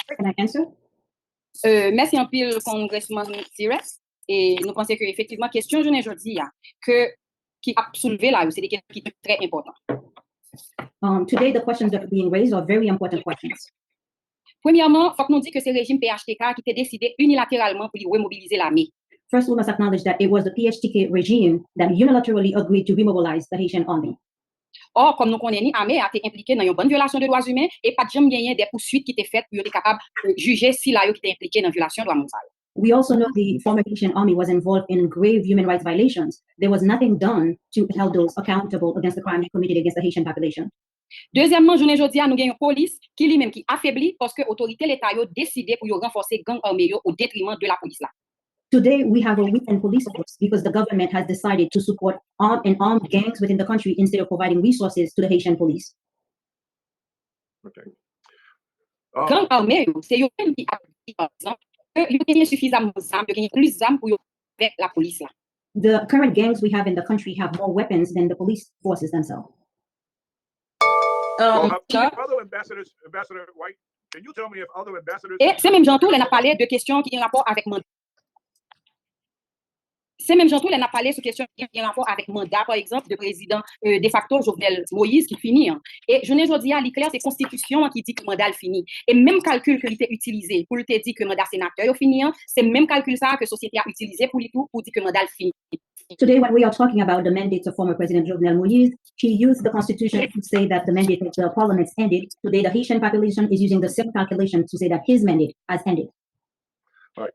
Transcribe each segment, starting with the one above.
Can I answer? Merci en pile, Congressman Sires. Et nous pensons que effectivement, question journée aujourd'hui, qui a soulevé là, c'est des questions qui sont très importantes. Today, the questions that are being raised are very important questions. Premièrement, il faut que nous disions que c'est le régime PHTK qui a décidé unilatéralement pour remobiliser l'armée. First, we must acknowledge that it was the PHTK regime that unilaterally agreed to remobilize the Haitian army. Or, comme nous connaissons, l'armée a été impliquée dans une bonne violation de droits humains et pas de jamais gagné des poursuites qui étaient faites pour être capable de juger si là, qui était impliqué dans la violation de droits humains. We also know the former Haitian army was involved in grave human rights violations. There was nothing done to hold those accountable against the crime committed against the Haitian population. Deuxièmement, journée aujourd'hui, nous avons une police qui lui-même qui affaiblit parce que l'autorité l'État a décidé pour renforcer gang armé au détriment de la police là. Today, we have a weakened police force because the government has decided to support armed gangs within the country instead of providing resources to the Haitian police. Okay. Gang armé, c'est eux qui par exemple, ils ont suffisamment d'armes, ils ont plus d'armes pour avec la police là. The current gangs we have in the country have more weapons than the police forces themselves. Other ambassador White, can you tell me if other ambassadors? Et c'est même Jean-Toul, elle a parlé de questions qui ont rapport avec mandat. C'est même Jean-Toul, elle a parlé de questions qui ont rapport avec mandat, par exemple, de président de facto Jovenel Moïse qui finit. Et je ne dis à l'éclair, c'est Constitution qui dit que le mandat finit. Et même calcul qui a été utilisé pour te dire que le mandat sénateur est fini, c'est le même calcul ça que la société a utilisé pour dire que le mandat finit. Today, when we are talking about the mandate of former President Jovenel Moïse, he used the Constitution to say that the mandate of the Parliament ended. Today, the Haitian population is using the same calculation to say that his mandate has ended. All right.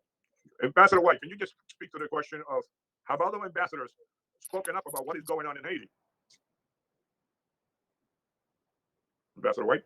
Ambassador White, can you just speak to the question of have other ambassadors spoken up about what is going on in Haiti? Ambassador White?